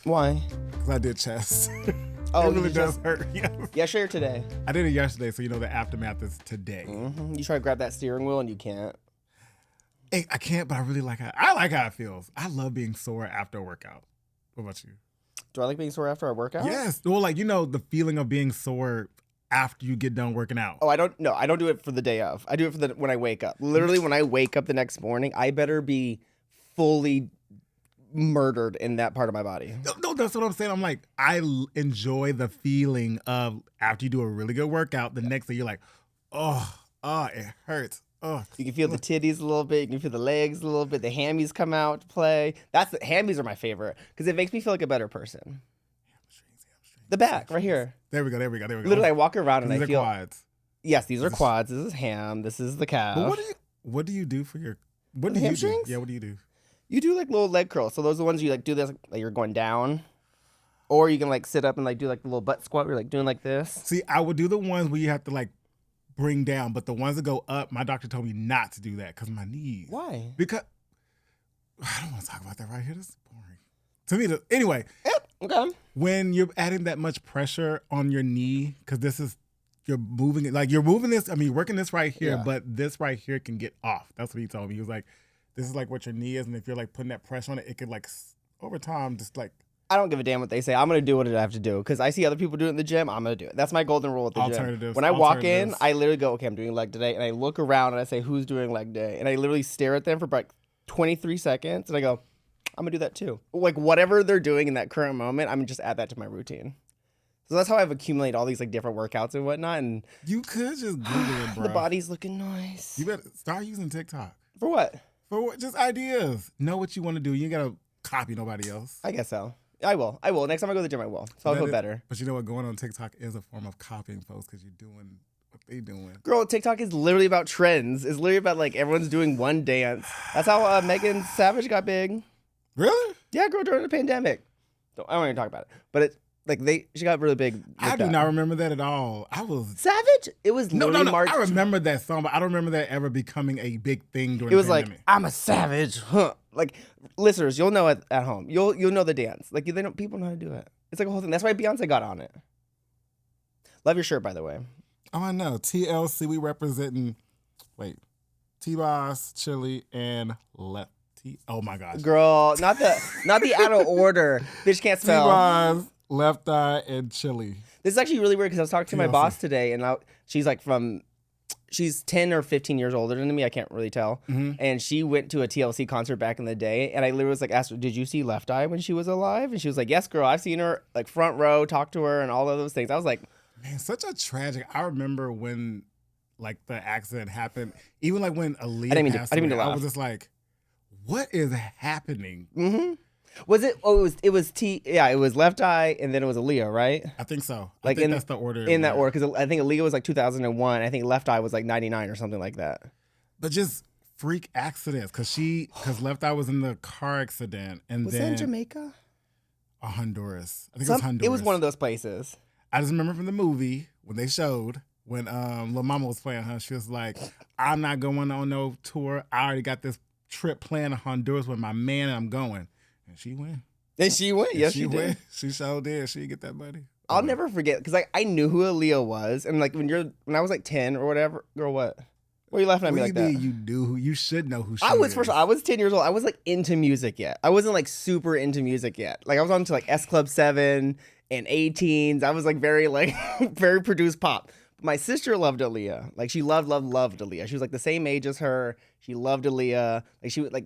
Why? Because I did chest. Oh, it really does hurt. Yesterday or today? I did it yesterday, so the aftermath is today. Mm-hmm. You try to grab that steering wheel and you can't. Hey, I can't, but I really like I like how it feels. I love being sore after a workout. What about you? Do I like being sore after a workout? Yes. Well, the feeling of being sore after you get done working out. Oh, I don't do it for the day of. I do it for when I wake up. Literally, when I wake up the next morning, I better be fully murdered in that part of my body. No, that's what I'm saying. I'm like, I enjoy the feeling of after you do a really good workout, the next day you're like, oh, it hurts. Oh. You can feel the titties a little bit. You can feel the legs a little bit. The hammies come out to play. Hammies are my favorite because it makes me feel like a better person. Hamstrings. The back, right here. There we go. Literally, I walk around and I feel quads. Yes, these are quads. This is ham. This is the calf. But what do you do for your hamstrings? Yeah, what do you do? You do like little leg curls. So those are the ones you do this like you're going down. Or you can sit up and do the little butt squat where you're doing like this. See, I would do the ones where you have to bring down, but the ones that go up, my doctor told me not to do that because my knees. Why? Because I don't want to talk about that right here. This is boring. To me, anyway. Yep. Okay. When you're adding that much pressure on your knee, because you're moving it, you're moving this. I mean, you're working this right here, but this right here can get off. That's what he told me. He was like, this is what your knee is, and if you're putting that pressure on it, it could over time just I don't give a damn what they say. I'm going to do what I have to do because I see other people do it in the gym. I'm going to do it. That's my golden rule at the gym. When I walk in, I literally go, okay, I'm doing leg today. And I look around and I say, who's doing leg day? And I literally stare at them for 23 seconds. And I go, I'm going to do that too. Whatever they're doing in that current moment, I'm going to just add that to my routine. So that's how I've accumulated all these different workouts and whatnot. And you could just Google it, bro. The body's looking nice. You better start using TikTok. For what? For what? Just ideas. Know what you want to do. You ain't got to copy nobody else. I guess so. I will. Next time I go to the gym, I will. So I'll feel better. But you know what? Going on TikTok is a form of copying folks because you're doing what they doing. Girl, TikTok is literally about trends. It's literally about everyone's doing one dance. That's how Megan Savage got big. Really? Yeah, girl, during the pandemic. I don't even talk about it. But it's she got really big. I do not remember that at all. I was Savage. It was no. I remember that song, but I don't remember that ever becoming a big thing during. It was the pandemic. I'm a savage, huh? Listeners, you'll know it at home. You'll know the dance. People know how to do it. It's a whole thing. That's why Beyonce got on it. Love your shirt, by the way. Oh, I know. TLC, we representing. Wait, T-Boss, Chili, and Left. Oh my gosh, girl, not the out of order. Bitch can't spell. T-Boss, Left Eye, and Chili. This is actually really weird because I was talking to my boss today, and she's 10 or 15 years older than me. I can't really tell. Mm-hmm. And she went to a TLC concert back in the day, and I literally was asked her, did you see Left Eye when she was alive? And she was like, yes, girl, I've seen her front row, talk to her, and all of those things. I was like, man, such a tragic. I remember when the accident happened. Even when Aaliyah passed away, I was just like, what is happening? Mm-hmm. Was it? Oh, it was it was Left Eye, and then it was Aaliyah, right? I think so. I think that's the order. In that order, because I think Aaliyah was 2001. I think Left Eye was 99 or something like that. But just freak accidents, because Left Eye was in the car accident, and was then that in Jamaica? Or Honduras. I think it was Honduras. It was one of those places. I just remember from the movie when they showed when Lil Mama was playing her. She was like, "I'm not going on no tour. I already got this trip planned to Honduras with my man, and I'm going." And she went. And she went. Yes, she did. She sure did. She get that money. I'll never forget because I knew who Aaliyah was, and when I was 10 or whatever, girl, what? Why are you laughing at me like that? You do who you should know who she is. I was 10 years old. I was into music yet. I wasn't super into music yet. I was on to S Club 7 and 18s. I was very very produced pop. My sister loved Aaliyah. She loved Aaliyah. She was the same age as her. She loved Aaliyah.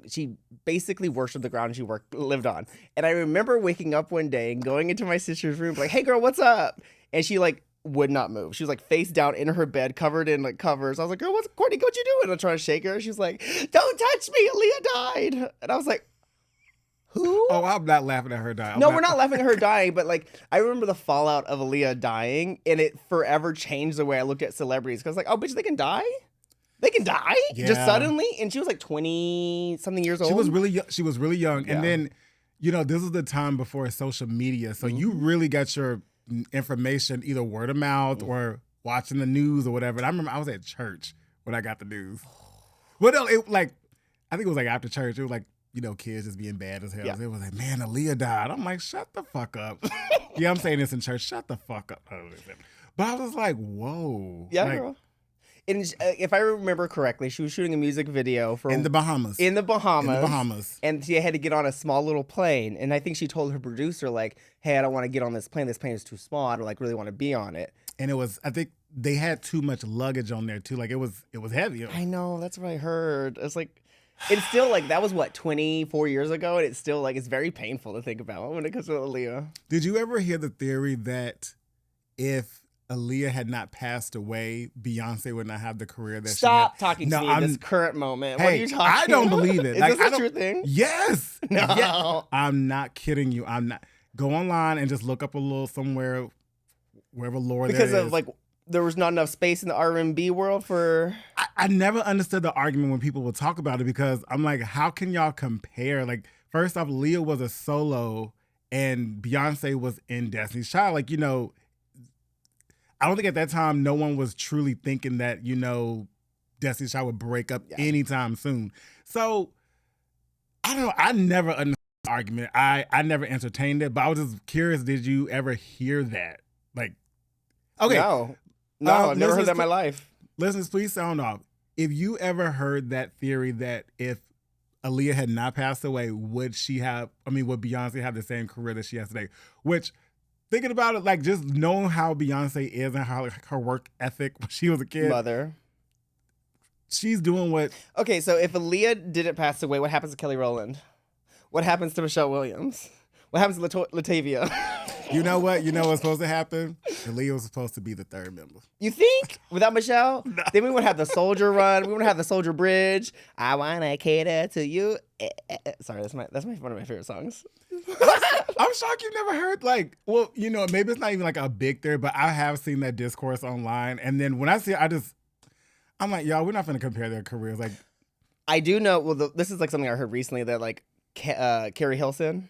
She basically worshipped the ground she lived on. And I remember waking up one day and going into my sister's room, hey girl, what's up? And she would not move. She was face down in her bed, covered in covers. I was like, girl, Courtney, what you doing? I'm trying to shake her. She's like, don't touch me. Aaliyah died. And I was like, who? Oh, I'm not laughing at her dying. We're not laughing at her dying, but I remember the fallout of Aaliyah dying, and it forever changed the way I looked at celebrities. Because oh, bitch, they can die? They can die? Yeah. Just suddenly? And she was 20-something years old. She was really young. Yeah. And then, this is the time before social media. So you really got your information either word of mouth or watching the news or whatever. And I remember I was at church when I got the news. Well, no, I think it was after church. It was kids just being bad as hell. Yeah. It was like, man, Aaliyah died. I'm like, shut the fuck up. Yeah, I'm saying this in church. Shut the fuck up. But I was like, whoa. Yeah, like, girl. And if I remember correctly, she was shooting a music video for in the Bahamas. In the Bahamas. In the Bahamas. And she had to get on a small little plane. And I think she told her producer, like, hey, I don't want to get on this plane. This plane is too small. I don't really want to be on it. And I think they had too much luggage on there too. Like it was heavy. I know, that's what I heard. It's like, it's still like, that was what, 24 years ago? And it's still like, it's very painful to think about when it comes to Aaliyah. Did you ever hear the theory that if Aaliyah had not passed away, Beyonce would not have the career that Stop she had? talking to me in this current moment. Hey, what are you talking I don't believe it. Is like, this a true thing? Yes. No. Yes. I'm not kidding you. I'm not. Go online and just look up a little somewhere, wherever lore because there of is. like, there was not enough space in the R&B world for... I never understood the argument when people would talk about it because I'm like, how can y'all compare? Like, first off, Leah was a solo and Beyonce was in Destiny's Child. Like, I don't think at that time no one was truly thinking that, Destiny's Child would break up anytime soon. So, I don't know. I never understood the argument. I never entertained it, but I was just curious, did you ever hear that? Like, okay. No, I've never heard that in my life. Listeners, please sound off. If you ever heard that theory that if Aaliyah had not passed away, would Beyonce have the same career that she has today? Which, thinking about it, like just knowing how Beyonce is and how her work ethic when she was a kid. Mother. She's doing what... Okay, so if Aaliyah didn't pass away, what happens to Kelly Rowland? What happens to Michelle Williams? What happens to Latavia? You know what? You know what's supposed to happen? Aaliyah was supposed to be the third member. You think? Without Michelle? No. Then we would have the Soldier Run. We would have the Soldier Bridge. I wanna cater to you. Sorry, that's one of my favorite songs. I'm shocked you've never heard maybe it's not even like a big theory, but I have seen that discourse online. And then when I see it, I'm like, y'all, we're not going to compare their careers. Like, I do know, this is like something I heard recently that like Keri Hilson.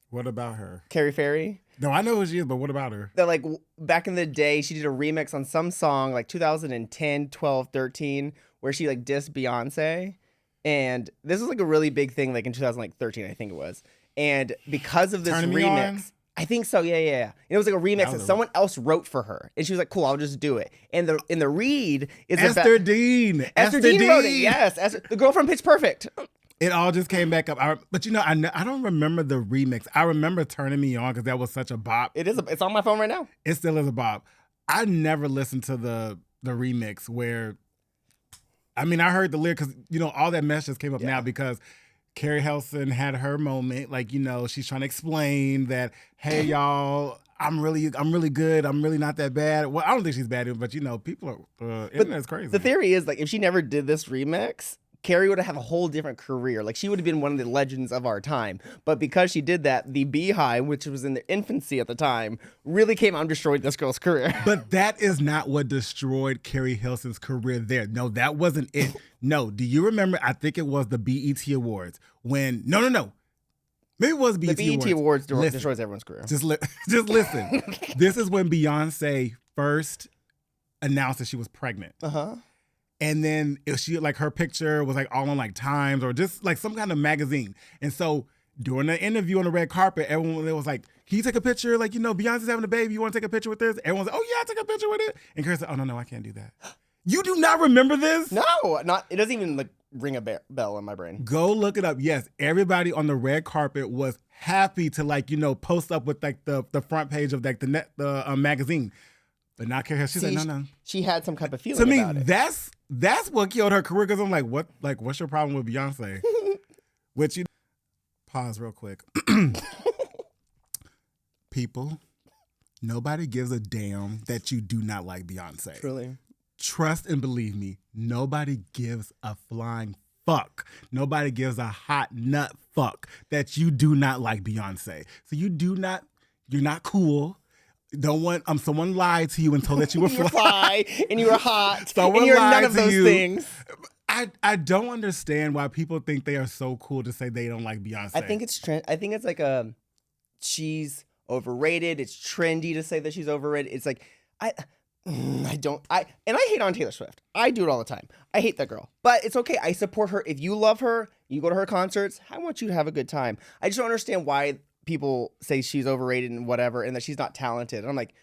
What about her? Carrie Ferry. No, I know who she is, but what about her? That like back in the day, she did a remix on some song like 2010, 12, 13, where she like dissed Beyonce. And this was like a really big thing like in 2013, I think it was. And because of this remix, I think so, yeah. And it was like a remix that someone else wrote for her. And she was like, cool, I'll just do it. And the read is Esther Dean. Esther Dean wrote it, yes. The girl from Pitch Perfect. It all just came back up. But I don't remember the remix. I remember Turning Me On because that was such a bop. It's on my phone right now. It still is a bop. I never listened to the remix where, I heard the lyric because, all that mess just came up now because Keri Hilson had her moment. Like, she's trying to explain that, hey, y'all, I'm really good. I'm really not that bad. Well, I don't think she's bad, but, people are, internet's crazy. The theory is, like, if she never did this remix, Keri would have a whole different career. Like, she would have been one of the legends of our time. But because she did that, the Beehive, which was in their infancy at the time, really came out and destroyed this girl's career. But that is not what destroyed Keri Hilson's career there. No, that wasn't it. No, do you remember? I think it was the BET Awards when... No. Maybe it was BET Awards. The BET Awards destroys everyone's career. Just listen. This is when Beyonce first announced that she was pregnant. Uh-huh. And then her picture was like all on like Times or just like some kind of magazine. And so during the interview on the red carpet, everyone was like, can you take a picture? Like, Beyonce's having a baby. You want to take a picture with this? Everyone's like, oh yeah, I'll take a picture with it. And Keri said, oh no, I can't do that. You do not remember this? No, it doesn't even like ring a bell in my brain. Go look it up. Yes, everybody on the red carpet was happy to post up with like the front page of like the magazine. But not Keri. She said, no. She had some type of feeling about it. To me, that's what killed her career because I'm like, what's your problem with Beyonce? Which pause real quick. People, nobody gives a damn that you do not like Beyonce. Really? Trust and believe me, nobody gives a flying fuck. Nobody gives a hot nut fuck that you do not like Beyonce. So you're not cool. Don't want someone lied to you and told that you were fly and you were hot. Someone and you're lied none of to those you. things. I don't understand why people think they are so cool to say they don't like Beyonce. I think it's like she's overrated. It's trendy to say that she's overrated. It's like I hate on Taylor Swift. I do it all the time. I hate that girl. But it's okay. I support her. If you love her, you go to her concerts, I want you to have a good time. I just don't understand why people say she's overrated and whatever and that she's not talented. And I'm like,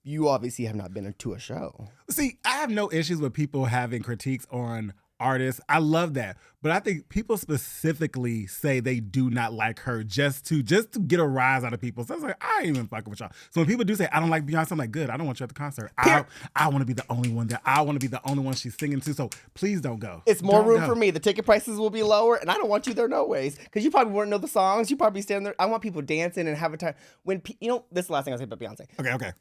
you obviously have not been to a show. See, I have no issues with people having critiques on artists. I love that. But I think people specifically say they do not like her just to get a rise out of people. So I was like, I ain't even fucking with y'all. So when people do say, I don't like Beyonce, I'm like, good, I don't want you at the concert. I want to be the only one I want to be the only one she's singing to. So please don't go. It's more room for me. The ticket prices will be lower, and I don't want you there no ways. Because you probably wouldn't know the songs. You probably stand there. I want people dancing and have a time. This is the last thing I'll say about Beyonce. Okay.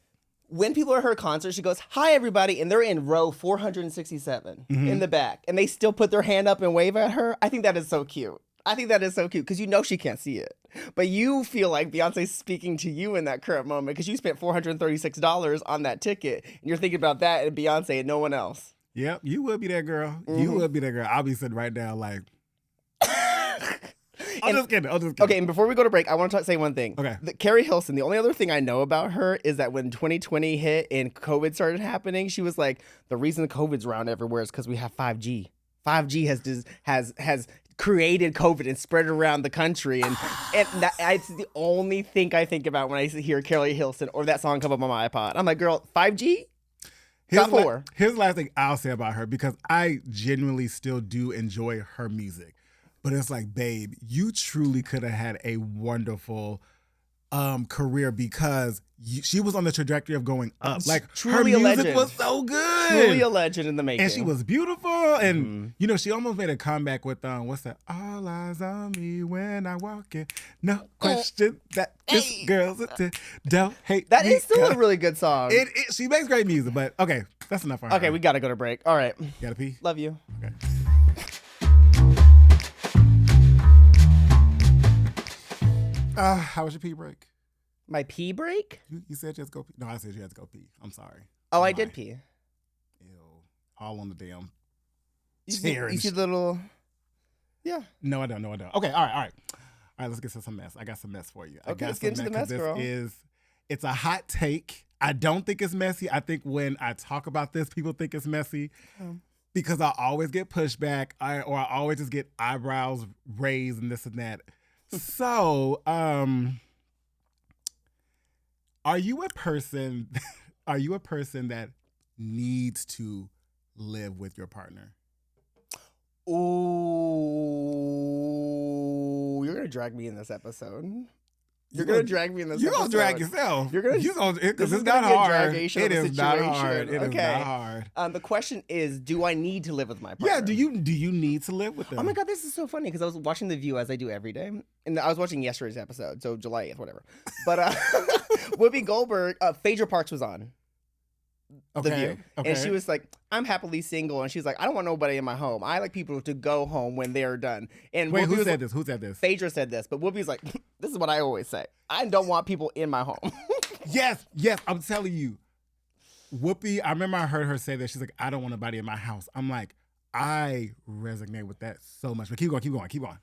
When people are at her concert, she goes, hi, everybody, and they're in row 467 in the back, and they still put their hand up and wave at her. I think that is so cute. Because she can't see it. But you feel like Beyonce's speaking to you in that current moment because you spent $436 on that ticket, and you're thinking about that and Beyonce and no one else. Yep, you will be that girl. Mm-hmm. You will be that girl. I'll be sitting right down like... I'm just kidding. Okay, and before we go to break, I want to say one thing. Okay. Keri Hilson, the only other thing I know about her is that when 2020 hit and COVID started happening, she was like, the reason COVID's around everywhere is because we have 5G. 5G has created COVID and spread it around the country. And it's the only thing I think about when I hear Keri Hilson or that song come up on my iPod. I'm like, girl, 5G? Here's the last thing I'll say about her, because I genuinely still do enjoy her music. But it's like, babe, you truly could have had a wonderful career because she was on the trajectory of going up. Like, truly her music was so good. Truly a legend in the making. And she was beautiful. And, she almost made a comeback with, what's that? All eyes on me when I walk in. No question that this girl's a don't hate That me. is still a really good song. She makes great music, but okay, that's enough for her. Okay, we got to go to break. All right. Gotta pee? Love you. Okay. How was your pee break? My pee break? You said you had to go pee. No, I said you had to go pee. I'm sorry. Oh, I did pee. Ew. All on the damn chair. You see the little... Yeah. No, I don't. Okay, all right. All right, let's get to some mess. I got some mess for you. Okay, let's get into the mess, girl. It's a hot take. I don't think it's messy. I think when I talk about this, people think it's messy. Because I always get pushback I always just get eyebrows raised and this and that. So, are you a person that needs to live with your partner? Ooh, you're gonna drag me in this episode. You're gonna drag me in this episode. You're gonna drag yourself. Because it's not hard. It is not hard. It is not hard. The question is, do I need to live with my partner? Yeah, do you need to live with them? Oh my God, this is so funny because I was watching The View as I do every day. And I was watching yesterday's episode, so July 8th, whatever. But Whoopi Goldberg, Phaedra Parks was on The View. Okay. And she was like, I'm happily single. And she's like, I don't want nobody in my home. I like people to go home when they're done. And wait, who said this? Who said this? Phaedra said this. But Whoopi's like, this is what I always say. I don't want people in my home. Yes, I'm telling you. Whoopi, I remember I heard her say that. She's like, I don't want nobody in my house. I'm like, I resonate with that so much. But keep going.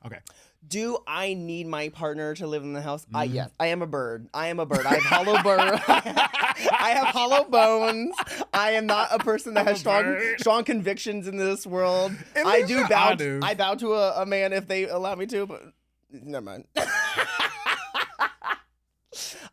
Okay. Do I need my partner to live in the house? Yes. I am a bird. I have hollow bird. I have hollow bones. I am not a person that has strong convictions in this world. I bow to a man if they allow me to, but never mind.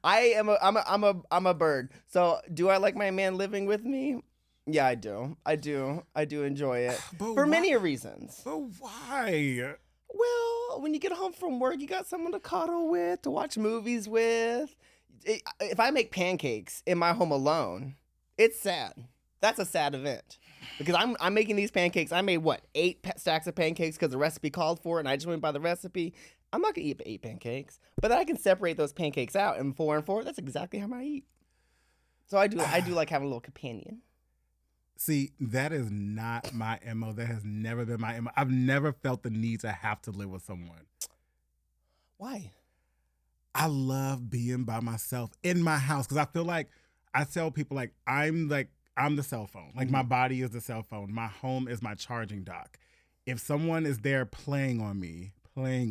I'm a bird. So do I like my man living with me? Yeah, I do. I do enjoy it. For many reasons. But why? Well, when you get home from work, you got someone to cuddle with, to watch movies with. If I make pancakes in my home alone, it's sad. That's a sad event. Because I'm making these pancakes. I made, 8 stacks of pancakes because the recipe called for it, and I just went by the recipe. I'm not going to eat 8 pancakes. But then I can separate those pancakes out in 4 and 4. That's exactly how I eat. So I do like having a little companion. See, that is not my MO. That has never been my MO. I've never felt the need to have to live with someone. Why? I love being by myself in my house because I feel like I tell people I'm the cell phone. Like my body is the cell phone. My home is my charging dock. If someone is there playing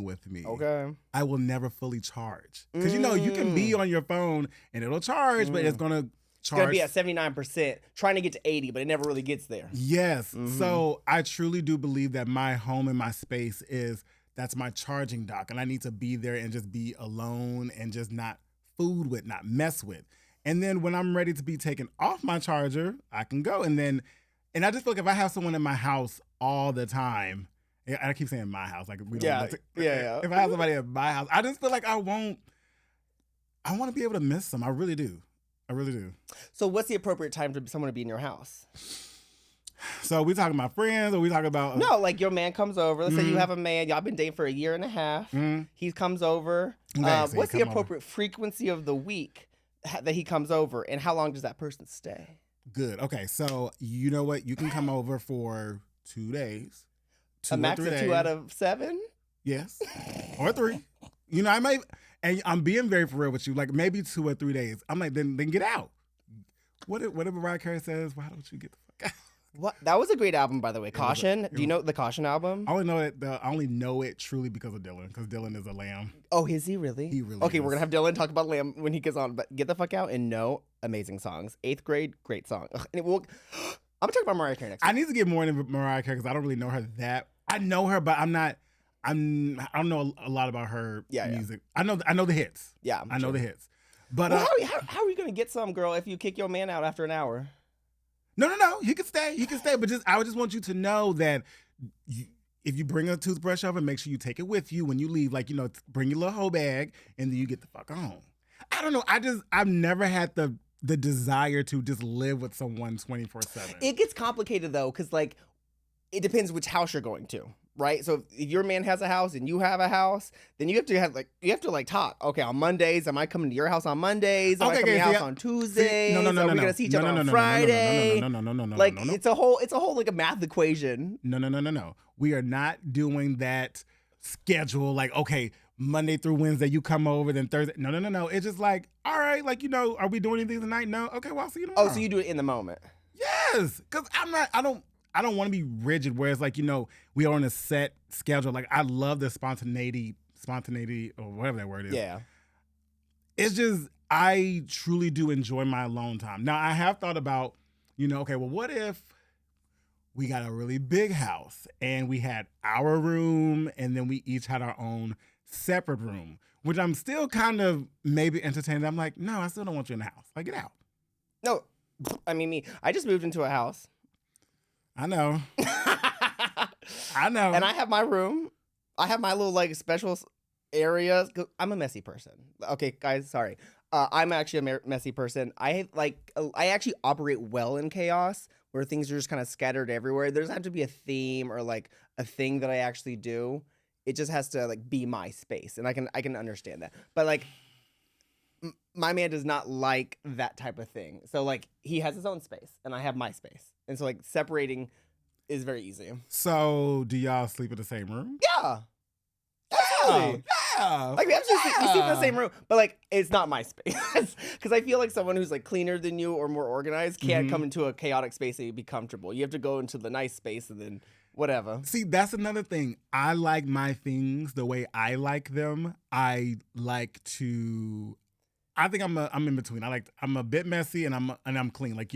with me, okay, I will never fully charge. Because you can be on your phone and it'll charge, but it's gonna It's going to be at 79%, trying to get to 80, but it never really gets there. Yes. So I truly do believe that my home and my space that's my charging dock. And I need to be there and just be alone and just not food with, not mess with. And then when I'm ready to be taken off my charger, I can go. And I just feel like if I have someone in my house all the time, I keep saying my house, like we don't yeah. If I have somebody at my house, I just feel like I want to be able to miss them. I really do. So what's the appropriate time for someone to be in your house? So we talking about friends, or we talking about no, like your man comes over. Let's say you have a man, y'all been dating for a year and a half. He comes over. What's the appropriate frequency of the week that he comes over, and how long does that person stay? Good. Okay, so you know what? You can come over for 2 days. A max of 2 out of 7? Yes, or 3. You know, I might, and I'm being very for real with you. Like maybe 2 or 3 days. I'm like, then get out. Whatever Mariah Carey says, why don't you get the fuck out? What? That was a great album, by the way. Caution. Do you know the Caution album? I only know it truly because of Dylan. Because Dylan is a lamb. Oh, is he really? He really. Okay, is. we're gonna have Dylan talk about Lamb when he gets on. But Get the Fuck Out and No, amazing songs. 8th grade, great song. And I'm gonna talk about Mariah Carey next week. I need to get more into Mariah Carey because I don't really know her that. I know her, but I don't know a lot about her music. I know the hits. Yeah, I know the hits. But how are you gonna get some girl if you kick your man out after an hour? No. He can stay. But I just want you to know that if you bring a toothbrush over, make sure you take it with you when you leave. Like, bring your little whole bag and then you get the fuck on. I don't know. I've never had the desire to just live with someone 24/7. It gets complicated though, because like it depends which house you're going to. Right, so if your man has a house and you have a house, then you have to talk. Okay, on Mondays, am I coming to your house on Mondays? Am I coming to your house on Tuesdays? No. Are we gonna see each other on Friday? No. Like it's a whole like a math equation. No. We are not doing that schedule. Like okay, Monday through Wednesday you come over, then Thursday. No. It's just like all right, like are we doing anything tonight? No. Okay, well I'll see you tomorrow. Oh, so you do it in the moment? Yes, because I don't want to be rigid where it's like, we are on a set schedule. Like, I love the spontaneity, or whatever that word is. Yeah. It's just, I truly do enjoy my alone time. Now, I have thought about, okay, well, what if we got a really big house and we had our room and then we each had our own separate room, which I'm still kind of maybe entertained. I'm like, no, I still don't want you in the house. Like, get out. No, I mean, I just moved into a house. I know. And I have my room. I have my little like special areas. I'm a messy person. Okay, guys, sorry. I'm actually a messy person. I actually operate well in chaos where things are just kind of scattered everywhere. There doesn't have to be a theme or like a thing that I actually do. It just has to like be my space, and I can understand that. But like, my man does not like that type of thing. So like, he has his own space, and I have my space. And so, like, separating is very easy. So, do y'all sleep in the same room? Yeah. Absolutely. Yeah. Like, we sleep in the same room, but, like, it's not my space. Because I feel like someone who's, like, cleaner than you or more organized can't come into a chaotic space and be comfortable. You have to go into the nice space and then whatever. See, that's another thing. I like my things the way I like them. I think I'm in between. I'm a bit messy and I'm clean. Like,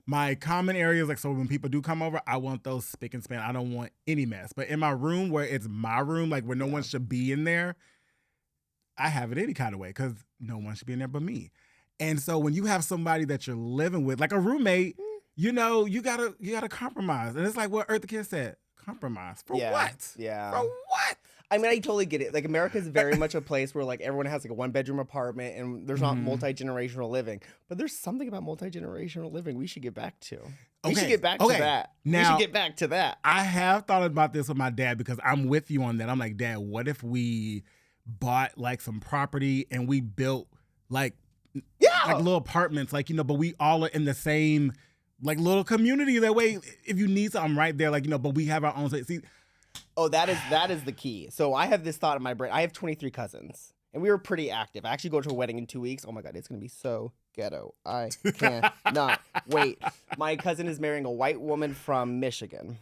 my common areas, like, so when people do come over, I want those spick and span. I don't want any mess. But in my room, where it's my room, like, where no one should be in there, I have it any kind of way because no one should be in there but me. And so when you have somebody that you're living with, like a roommate, you gotta compromise. And it's like what Eartha Kitt said, compromise. For what? Yeah. For what? I mean, I totally get it. Like, America is very much a place where, like, everyone has, like, a one-bedroom apartment and there's not multi-generational living. But there's something about multi-generational living we should get back to. We should get back to that. We should get back to that. I have thought about this with my dad because I'm with you on that. I'm like, Dad, what if we bought, like, some property and we built, like little apartments, like, but we all are in the same, like, little community. That way, if you need something right there, like, but we have our own. See, oh, that is the key. So I have this thought in my brain. I have 23 cousins, and we were pretty active. I actually go to a wedding in 2 weeks. Oh my God, it's going to be so ghetto. I cannot wait. My cousin is marrying a white woman from Michigan,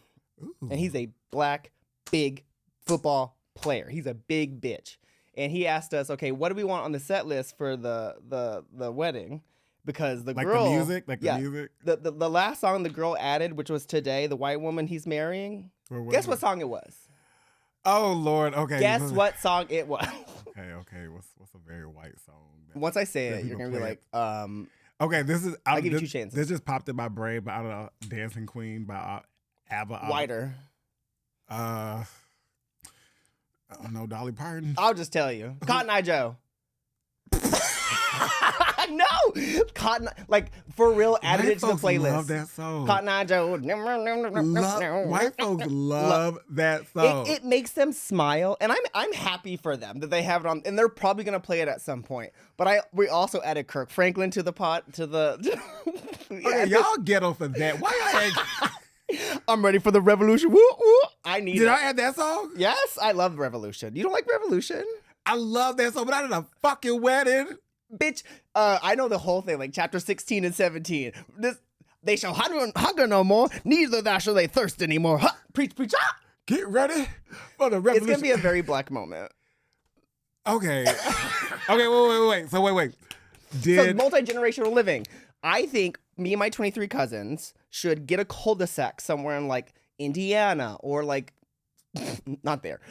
and he's a black, big football player. He's a big bitch. And he asked us, okay, what do we want on the set list for the wedding? because the like girl, the music, yeah, the music. The last song the girl added, which was Today, the white woman he's marrying. Guess what song it was? Oh Lord, okay. Guess what song it was? Okay. What's a very white song? Once I say it, you're gonna be like, Okay, this is. I'll give you 2 chances. This just popped in my brain, but I don't know. Dancing Queen by ABBA. Whiter. I don't know. Dolly Parton. I'll just tell you, Cotton Eye Joe. No, Cotton, like for real, added it to the playlist. Love that song. Cotton Eye Joe. White folks love that song. It makes them smile, and I'm happy for them that they have it on, and they're probably gonna play it at some point. But we also added Kirk Franklin to the pot to the. Okay, y'all ghetto for that. Why y'all? I'm ready for the revolution. Woo, woo. I need. Did I add that song? Yes, I love Revolution. You don't like Revolution? I love that song, but I did a fucking wedding. Bitch, I know the whole thing, like chapter 16 and 17. They shall hunger no more, neither thou shall they thirst anymore. Preach, preach, ah! Get ready for the revolution. It's going to be a very black moment. Okay. Okay, wait. So wait. So multi-generational living. I think me and my 23 cousins should get a cul-de-sac somewhere in like Indiana or like, not there.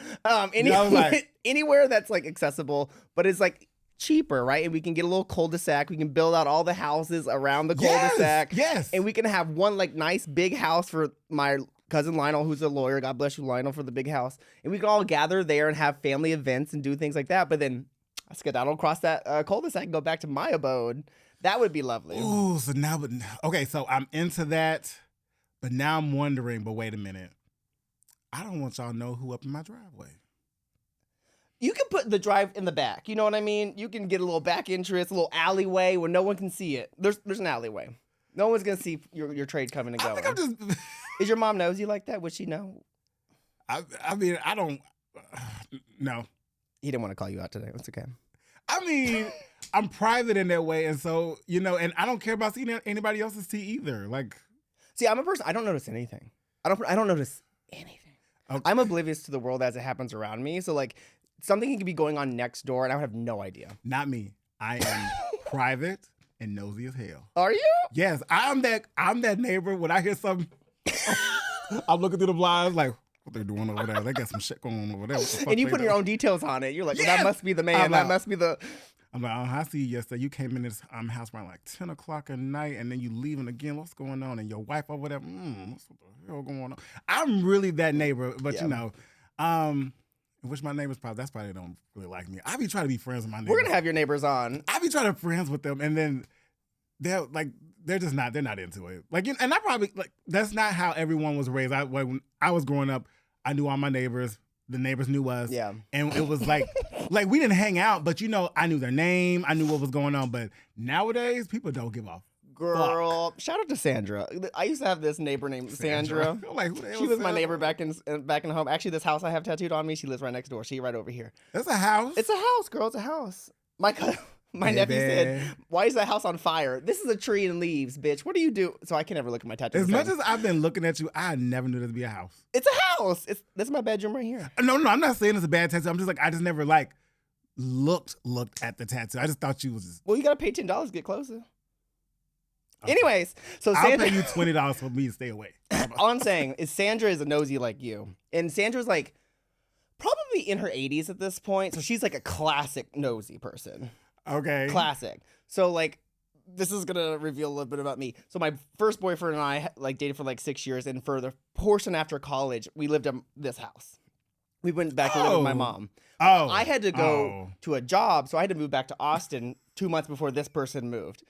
Anywhere that's like accessible, but it's like cheaper, right? And we can get a little cul-de-sac. We can build out all the houses around the cul-de-sac. Yes. And we can have one like nice big house for my cousin Lionel, who's a lawyer. God bless you, Lionel, for the big house. And we can all gather there and have family events and do things like that. But then I skedaddle across that cul-de-sac and go back to my abode. That would be lovely. Ooh, so now, okay, so I'm into that. But now I'm wondering, but wait a minute. I don't want y'all to know who up in my driveway. You can put the drive in the back. You know what I mean? You can get a little back entrance, a little alleyway where no one can see it. There's an alleyway. No one's going to see your trade coming and going. I think I'm just... Is your mom nosy like that? Would she know? I mean, I don't... No. He didn't want to call you out today. It's okay. I mean, I'm private in that way. And so, you know, and I don't care about seeing anybody else's tea either. Like... See, I'm a person... I don't notice anything. I don't notice anything. Okay. I'm oblivious to the world as it happens around me. So, like... Something could be going on next door, and I would have no idea. Not me. I am private and nosy as hell. Are you? Yes, I'm that neighbor. When I hear something, I'm looking through the blinds like, what they doing over there? They got some shit going on over there. What the fuck and you put your own details on it. You're like, yes! Well, that must be the man. That must be the... I'm like, I see you yesterday. You came in this house around like 10 o'clock at night, and then you leaving again. What's going on? And your wife over there, what's the hell going on? I'm really that neighbor, but you know, which my neighbors that's probably they don't really like me. I be trying to be friends with my neighbors. We're gonna have your neighbors on. I be trying to be friends with them, and then they're not into it. Like, and I probably like that's not how everyone was raised. When I was growing up, I knew all my neighbors. The neighbors knew us. Yeah, and it was like we didn't hang out, but you know, I knew their name. I knew what was going on. But nowadays, people don't give a girl. Shout out to Sandra. I used to have this neighbor named Sandra. Like, who the hell she was my Sandra? neighbor back in home. Actually, this house I have tattooed on me, she lives right next door. She right over here. That's a house. It's a house, girl. It's a house. My nephew said, "Why is that house on fire? This is a tree and leaves, bitch. What do you do?" So I can never look at my tattoos. As much as I've been looking at you, I never knew this to be a house. It's a house. This is my bedroom right here. No, I'm not saying it's a bad tattoo. I'm just like I just never like looked at the tattoo. I just thought you was just... Well, you gotta pay $10 to get closer. Okay. Anyways, so I'll pay you $20 for me to stay away. All I'm saying is Sandra is a nosy like you. And Sandra's like probably in her 80s at this point. So she's like a classic nosy person. Okay. Classic. So like this is going to reveal a little bit about me. So my first boyfriend and I like dated for like 6 years. And for the portion after college, we lived in this house. We went back to live with my mom. I had to go to a job. So I had to move back to Austin 2 months before this person moved.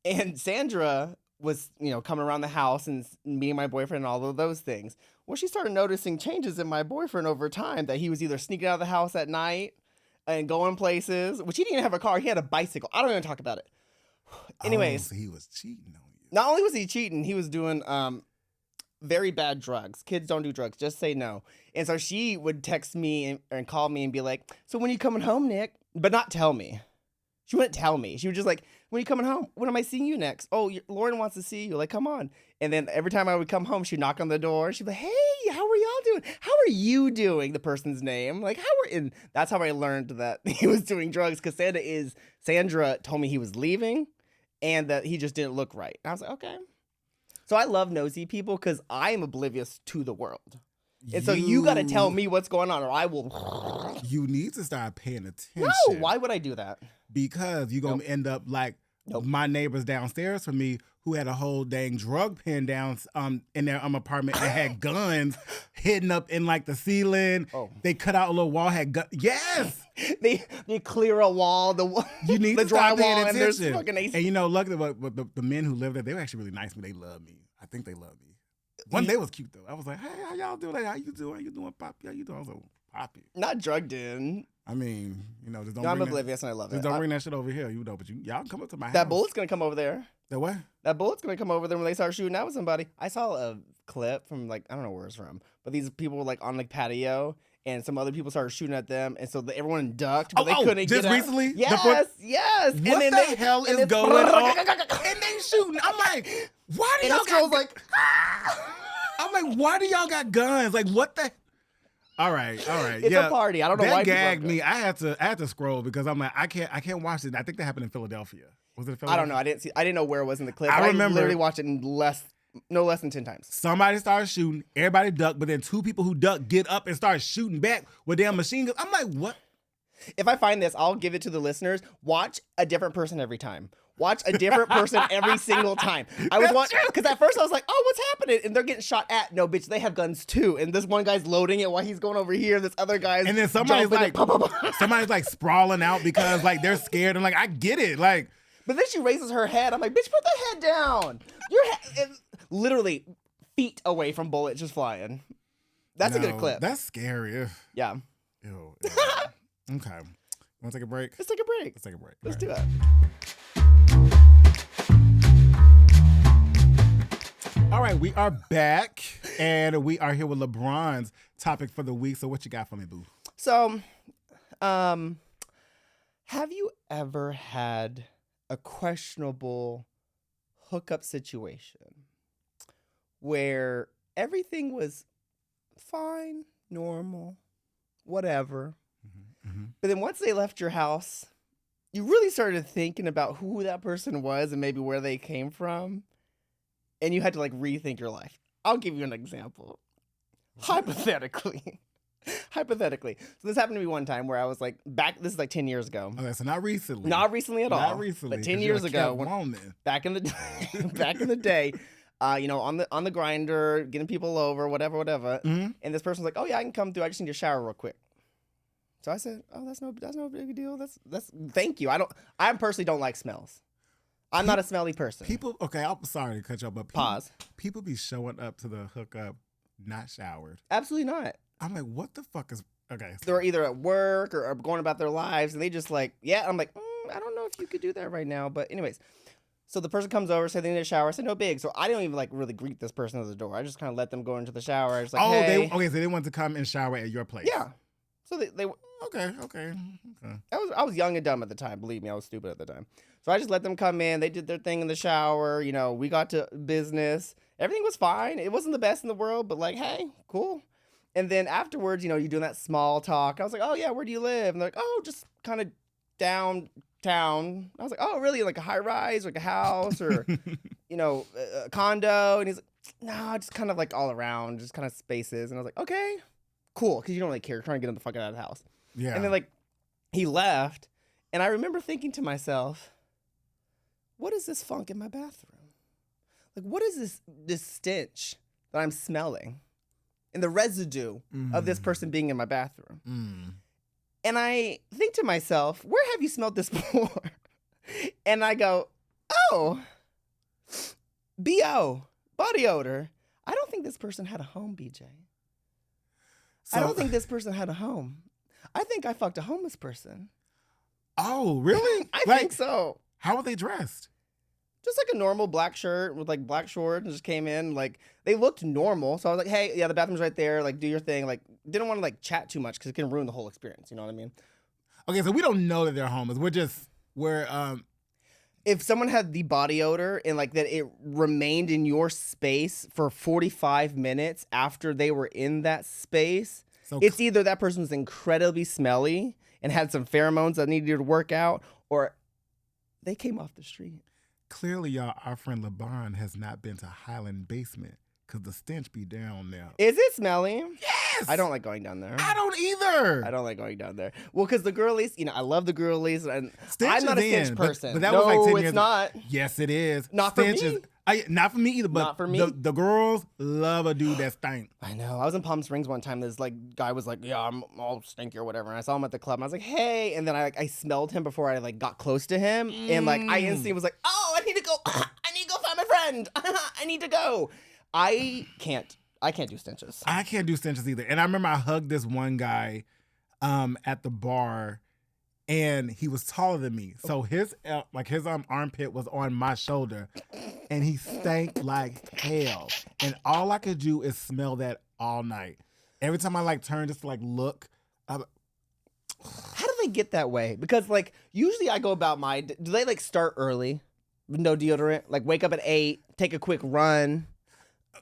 And Sandra was, coming around the house and meeting my boyfriend and all of those things. Well, she started noticing changes in my boyfriend over time, that he was either sneaking out of the house at night and going places, which he didn't even have a car. He had a bicycle. I don't even talk about it. Anyways. So he was cheating on you. Not only was he cheating, he was doing very bad drugs. Kids don't do drugs. Just say no. And so she would text me and call me and be like, so when are you coming home, Nick? But not tell me. She wouldn't tell me. She was just like, when are you coming home? When am I seeing you next? Oh, Lauren wants to see you. Like, come on. And then every time I would come home, she'd knock on the door. She'd be like, hey, how are y'all doing? How are you doing? The person's name. Like, and that's how I learned that he was doing drugs. Because Sandra told me he was leaving. and that he just didn't look right. And I was like, okay. So I love nosy people because I am oblivious to the world. And so you got to tell me what's going on or I will. You need to start paying attention. No, why would I do that? Because you're going to end up like my neighbors downstairs from me who had a whole dang drug pen down in their apartment and had guns hidden up in like the ceiling. Oh. They cut out a little wall, had guns. Yes! they clear a wall, you need the to start paying drywall, attention. and there's fucking AC. And you know, luckily the men who lived there, they were actually really nice, but they love me. I think they love me. One day was cute though. I was like, hey, how y'all doing? How you doing? How you doing, Poppy? How you doing? I was like, Poppy. Not drugged in. I mean, you know, just don't. No, I'm oblivious and I love it. Just don't bring that shit over here, you know. But y'all can come up to my house. That bullet's gonna come over there. That what? That bullet's gonna come over there when they start shooting out with somebody. I saw a clip from like I don't know where it's from, but these people were like on the patio, and some other people started shooting at them, and so everyone ducked, but they couldn't get out. Just recently? Yes. What and then the hell is going on? And they shooting. I'm like, why do y'all got? Like, I'm like, why do y'all got guns? Like, what the? All right. It's a party. I don't know why. That gagged me. I had to scroll because I'm like, I can't watch it. I think that happened in Philadelphia. Was it Philadelphia? I don't know. I didn't know where it was in the clip. I remember literally watched it in no less than 10 times. Somebody started shooting. Everybody ducked, but then two people who ducked get up and start shooting back with damn machine guns. I'm like, what? If I find this, I'll give it to the listeners. Watch a different person every time. Watch a different person every single time. I was watching because at first I was like, "Oh, what's happening?" And they're getting shot at. No, bitch, they have guns too. And this one guy's loading it while he's going over here. This other guy's and then somebody's like, somebody's like sprawling out because like they're scared. And like, I get it, like. But then she raises her head. I'm like, "Bitch, put the head down." Your head is literally feet away from bullets just flying. That's a good clip. That's scary. Yeah. Ew. Okay. Want to take a break? Let's take a break. Let's do it. All right, we are back, and we are here with LeBron's topic for the week. So what you got for me, boo? So, have you ever had a questionable hookup situation where everything was fine, normal, whatever, but then once they left your house, you really started thinking about who that person was and maybe where they came from, and you had to like rethink your life? I'll give you an example. Hypothetically. So this happened to me one time where I was like this is like 10 years ago. Okay, so not recently. Not recently at all. Not recently. But 10 years ago, back in the day, you know, on the grinder, getting people over, whatever. And this person's like, "Oh yeah, I can come through. I just need to shower real quick." So I said, "Oh, that's no big deal. That's thank you. I personally don't like smells. I'm not a smelly person." Okay, I'm sorry to cut you off, but pause. People be showing up to the hookup not showered. Absolutely not. I'm like, what the fuck is okay? They're either at work or going about their lives, and they just like, yeah. I'm like, I don't know if you could do that right now, but anyways. So the person comes over, said they need a shower. I said, no big. So I didn't even like really greet this person at the door. I just kind of let them go into the shower. I was like, hey. So they wanted to come and shower at your place. Yeah. So they Okay. I was young and dumb at the time. Believe me, I was stupid at the time. So I just let them come in. They did their thing in the shower. You know, we got to business. Everything was fine. It wasn't the best in the world, but like, hey, cool. And then afterwards, you know, you're doing that small talk. I was like, oh yeah, where do you live? And they're like, oh, just kind of downtown. I was like, oh really? Like a high rise, like a house, or you know, a condo? And he's like, no, just kind of like all around, just kind of spaces. And I was like, okay, cool, because you don't really care. You're trying to get them the fuck out of the house. Yeah. And then like he left, and I remember thinking to myself, what is this funk in my bathroom? Like, what is this stench that I'm smelling? And the residue of this person being in my bathroom. And I think to myself, where have you smelled this before? And I go, oh, BO, body odor. I don't think this person had a home, BJ. I don't think this person had a home. I think I fucked a homeless person. Oh, really? I think so. How were they dressed? Just like a normal black shirt with like black shorts, and just came in. Like they looked normal. So I was like, hey, yeah, the bathroom's right there. Like do your thing. Like didn't want to like chat too much because it can ruin the whole experience. You know what I mean? Okay, so we don't know that they're homeless. If someone had the body odor and like that it remained in your space for 45 minutes after they were in that space, it's either that person was incredibly smelly and had some pheromones that needed to work out, or they came off the street. Clearly, y'all, our friend LeBron has not been to Highland Basement because the stench be down there. Is it smelly? Yes! I don't like going down there. I don't either. I don't like going down there. Well, because the girlies, I love the girlies, and Stench I'm not a is stench in, person. but that no, was like 10 years it's not. Yes, it is. Not Stench for me. Not for me either, but Not for me. The girls love a dude that stank. I know. I was in Palm Springs one time. This guy was like, "Yeah, I'm all stinky or whatever." And I saw him at the club. And I was like, "Hey!" And then I smelled him before I got close to him, and I instantly was like, "Oh, I need to go. I need to go find my friend. I need to go." I can't do stenches. I can't do stenches either. And I remember I hugged this one guy at the bar, and he was taller than me. So his armpit was on my shoulder, and he stank like hell. And all I could do is smell that all night. Every time I turn just to look, how do they get that way? Because usually I go about do they start early with no deodorant? Wake up at 8, take a quick run.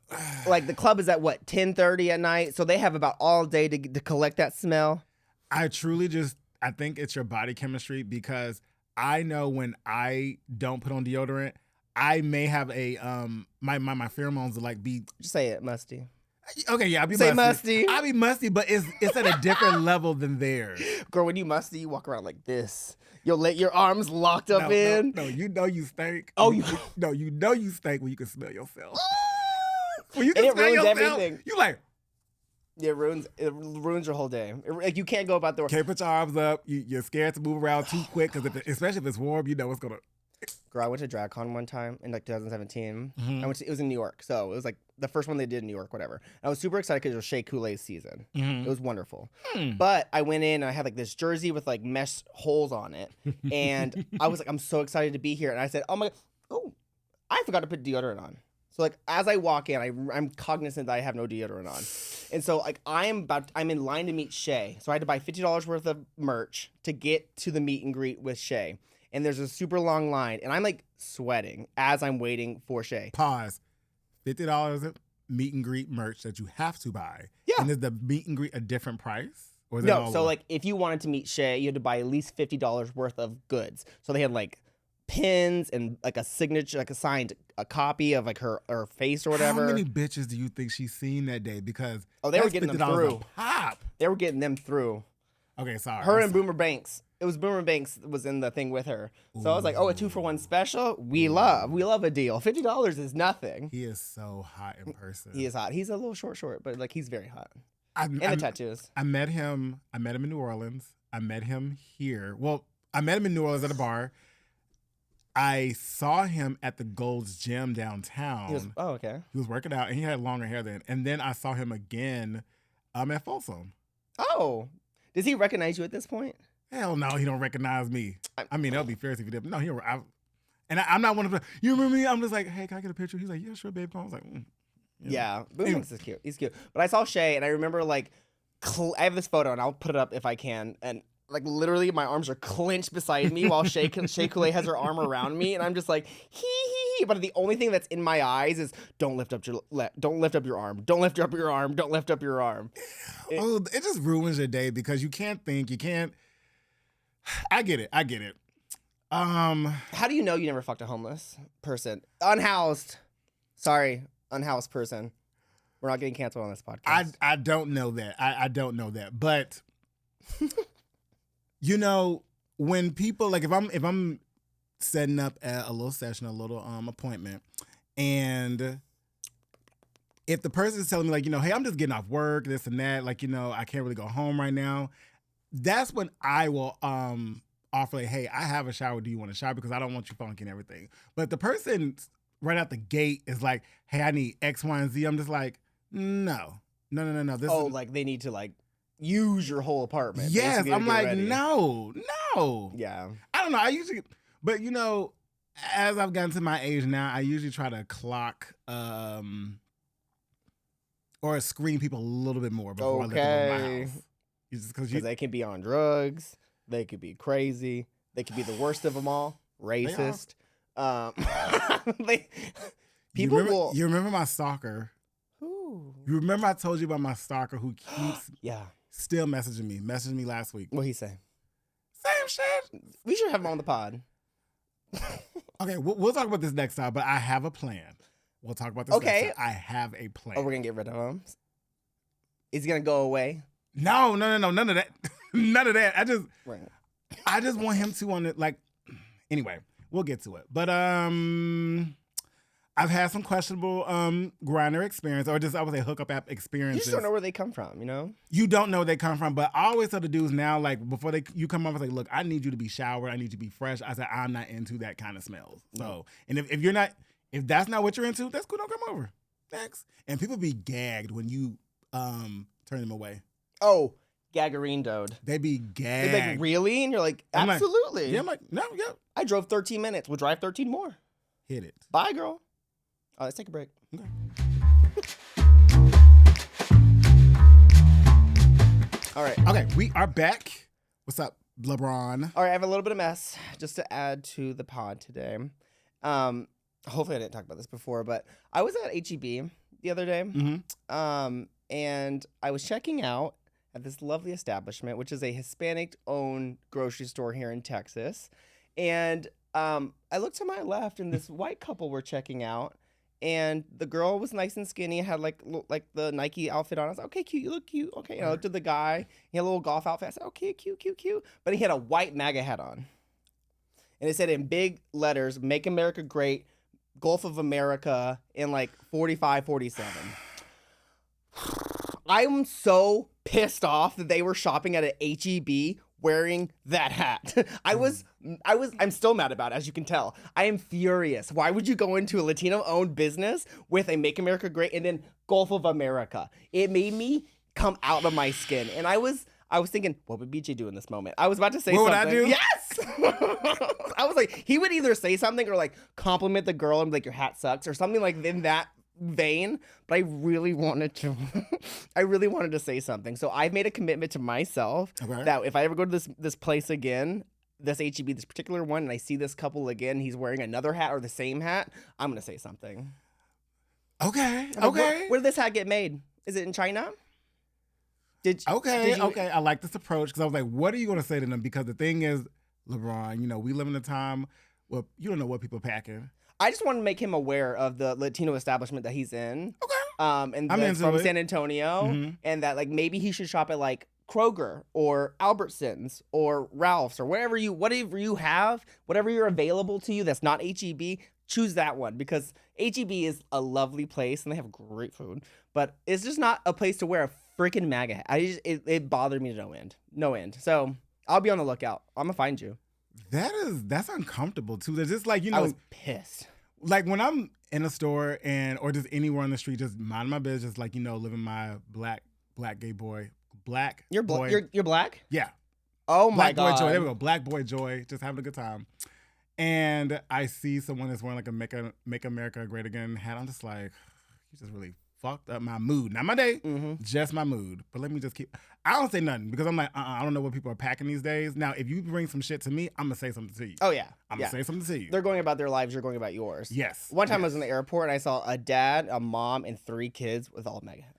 The club is at 10:30 at night, so they have about all day to collect that smell. I think it's your body chemistry, because I know when I don't put on deodorant, I may have a my pheromones will be. Just say it, musty. Okay, yeah, I'll be say musty. musty. I'll be musty, but it's at a different level than theirs. Girl, when you musty, you walk around like this. You'll let your arms locked up in. No, you know you stink. Oh, you know you stink when you can smell yourself. When you and can it smell ruins yourself, everything. You it ruins your whole day. You can't go about the work. Can't put your arms up. You're scared to move around too quick, because especially if it's warm, you know it's gonna. Girl, I went to DragCon one time in 2017. Mm-hmm. It was in New York, so it was the first one they did in New York, whatever. And I was super excited because it was Shea Coulee's season. Mm-hmm. It was wonderful. But I went in and I had this jersey with mesh holes on it, and I was I'm so excited to be here. And I said, I forgot to put deodorant on. So as I walk in, I'm cognizant that I have no deodorant on, and so I'm in line to meet Shea. So I had to buy $50 worth of merch to get to the meet and greet with Shea. And there's a super long line, and I'm sweating as I'm waiting for Shea. Pause. $50 of meet and greet merch that you have to buy. Yeah. And is the meet and greet a different price? Or is it all so if you wanted to meet Shea, you had to buy at least $50 worth of goods. So they had pins and a signature, a copy of her face or whatever. How many bitches do you think she's seen that day? Because they were getting them through. Pop. They were getting them through. Okay, sorry. Her and Boomer Banks. It was Boomer Banks was in the thing with her. So I was like, a 2-for-1 special? We love a deal. $50 is nothing. He is so hot in person. He is hot. He's a little short, but he's very hot. And the tattoos. I met him in New Orleans. I met him here. Well, I met him in New Orleans at a bar. I saw him at the Gold's Gym downtown. Okay. He was working out, and he had longer hair then. And then I saw him again at Folsom. Oh. Does he recognize you at this point? Hell no, he don't recognize me. I mean, that would be fair if he did. But no, I'm not one of the. You remember me? I'm just like, hey, can I get a picture? He's like, yeah, sure, babe. I was like, yeah. Boomer Banks is cute. He's cute. But I saw Shea, and I remember I have this photo, and I'll put it up if I can, and literally my arms are clenched beside me while Shea Coulee has her arm around me, and I'm just like hee. But the only thing that's in my eyes is don't lift up your arm, don't lift up your arm, don't lift up your arm. It just ruins your day because you can't think, you can't. I get it. How do you know you never fucked a homeless person? Unhoused person. We're not getting canceled on this podcast. I don't know that. I don't know that. But when people if I'm setting up a little session, a little appointment, and if the person is telling me hey, I'm just getting off work, this and that, I can't really go home right now. That's when I will offer hey, I have a shower. Do you want a shower? Because I don't want you funky and everything. But if the person right out the gate is hey, I need X, Y, and Z, I'm just no. This they need to use your whole apartment. Yes, I'm no. Yeah. I don't know. I usually, but as I've gotten to my age now, I usually try to clock or screen people a little bit more before I let them in my house. Because they can be on drugs, they could be crazy, they could be the worst of them all, racist. You remember my stalker? Who? You remember I told you about my stalker who keeps still messaging me? Messaged me last week. What'd he say? Same shit. We should have him on the pod. Okay, we'll talk about this next time, but I have a plan. We'll talk about this next time. I have a plan. Oh, we're going to get rid of him? Is he going to go away? No, none of that. None of that. Right. I just want him to on it. Like, anyway, we'll get to it. But I've had some questionable grinder experience, or just I would say hookup app experiences. You just don't know where they come from, you know? You don't know where they come from, but I always tell the dudes now, like before you come up, I say, look, I need you to be showered, I need you to be fresh. I said, I'm not into that kind of smells. So, and if you're not, if that's not what you're into, that's cool. Don't come over. Next, and people be gagged when you turn them away. Oh, gaggerinoed. They be gagged. They're like, really? And you're like, absolutely. I'm like, no, yeah. I drove 13 minutes. We'll drive 13 more. Hit it. Bye, girl. Let's take a break. Okay. All right. Okay, we are back. What's up, LeBron? All right, I have a little bit of mess just to add to the pod today. Hopefully I didn't talk about this before, but I was at HEB the other day, and I was checking out at this lovely establishment, which is a Hispanic-owned grocery store here in Texas. And I looked to my left, and this white couple were checking out. And the girl was nice and skinny, had like the Nike outfit on. I was like, okay, cute, you look cute. Okay, and I looked at the guy. He had a little golf outfit. I said, okay, cute. But he had a white MAGA hat on. And it said in big letters, Make America Great, Gulf of America, in like 45, 47. I'm so pissed off that they were shopping at an HEB wearing that hat. I'm still mad about it, as you can tell. I am furious. Why would you go into a Latino-owned business with a Make America Great and then Gulf of America? It made me come out of my skin. And I was thinking, what would BJ do in this moment? I was about to say something. What would I do? Yes! I was like, he would either say something or like compliment the girl and be like, your hat sucks, or something like in that vein, but I really wanted to say something. So I've made a commitment to myself that if I ever go to this place again, this HEB, this particular one, and I see this couple again, he's wearing another hat or the same hat, I'm gonna say something. Okay. Where did this hat get made? Is it in China? Okay. I like this approach because I was like, what are you gonna say to them? Because the thing is, LeBron, we live in a time where you don't know what people are packing. I just want to make him aware of the Latino establishment that he's in. Okay. And I'm that's from San Antonio, and that like maybe he should shop at like Kroger or Albertsons or Ralph's or whatever you have, whatever you're available to you that's not HEB, choose that one, because HEB is a lovely place and they have great food, but it's just not a place to wear a freaking MAGA hat. It bothered me to no end. So I'll be on the lookout. I'm gonna find you. That's uncomfortable too. They're just like, I was pissed. Like when I'm in a store or just anywhere on the street, just minding my business, like, living my black gay boy, black. You're black? Yeah. Oh my God. Black boy joy. There we go. Black boy joy. Just having a good time. And I see someone that's wearing like a Make America Great Again hat. I'm just like, you just really fucked up my mood. Not my day, just my mood. But let me just I don't say nothing because I'm like, I don't know what people are packing these days. Now, if you bring some shit to me, I'm going to say something to you. Oh, yeah. I'm going to say something to you. They're going about their lives. You're going about yours. Yes. One time I was in the airport and I saw a dad, a mom, and 3 kids with all MAGA hats.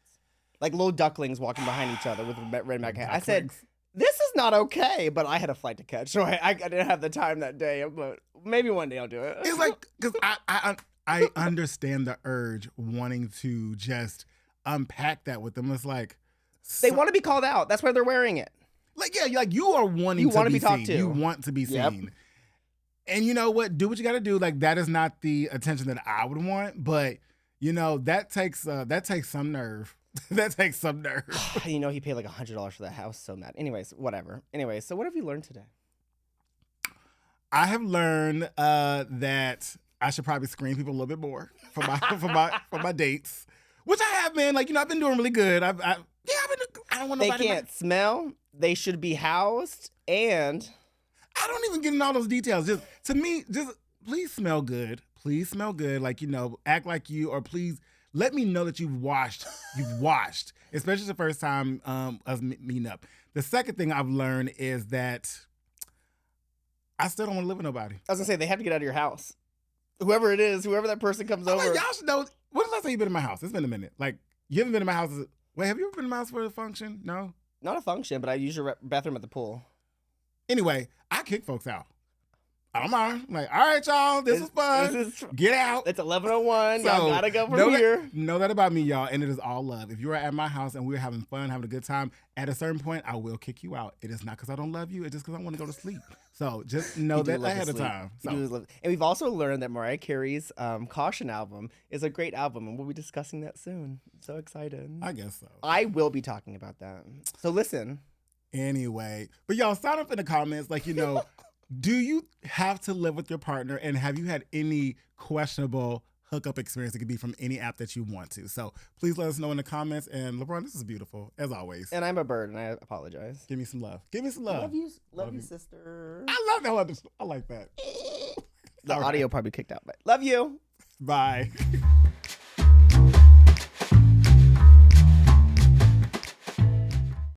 Like little ducklings walking behind each other with a red MAGA hat. I said, this is not okay, but I had a flight to catch, so I didn't have the time that day. But maybe one day I'll do it. It's like, because I understand the urge wanting to just unpack that with them. It's like they want to be called out. That's why they're wearing it. Like, yeah, like you are wanting to be talked seen. to. You want to be seen. And you know what? Do what you got to do. Like that is not the attention that I would want, but that takes some nerve. That takes some nerve. He paid like $100 for that house. So mad. Anyways, whatever. Anyways, so what have you learned today? I have learned that I should probably screen people a little bit more for my dates, which I have been. Like I've been doing really good. I don't want nobody. They can't smell. They should be housed, and I don't even get in all those details. Just to me, just please smell good. Please smell good. Like act like you, or please let me know that you've washed. You've washed, especially the first time us meeting up. The second thing I've learned is that I still don't want to live with nobody. I was gonna say they have to get out of your house. Whoever it is, whoever that person comes over. Like, y'all should know. When the last time you've been in my house? It's been a minute. Like you haven't been in my house. Wait, have you ever been in my house for a function? No. Not a function, but I use your bathroom at the pool. Anyway, I kick folks out. I don't mind. I'm like, all right, y'all, this was fun. Get out. It's 11:01. So, Y'all gotta go from here. Know that about me, y'all, and it is all love. If you are at my house and we're having fun, having a good time, at a certain point, I will kick you out. It is not because I don't love you. It's just because I want to go to sleep. So just know that ahead of time. So. And we've also learned that Mariah Carey's Caution album is a great album, and we'll be discussing that soon. So excited. I guess so. I will be talking about that. So listen. Anyway, but y'all sign up in the comments, like, you know, do you have to live with your partner, and have you had any questionable hookup experience? It could be from any app that you want to. So please let us know in the comments. And LeBron, this is beautiful as always. And I'm a bird, and I apologize. Give me some love. Give me some love. Love you, sister. I love that. I like that. The audio probably kicked out, but love you. Bye.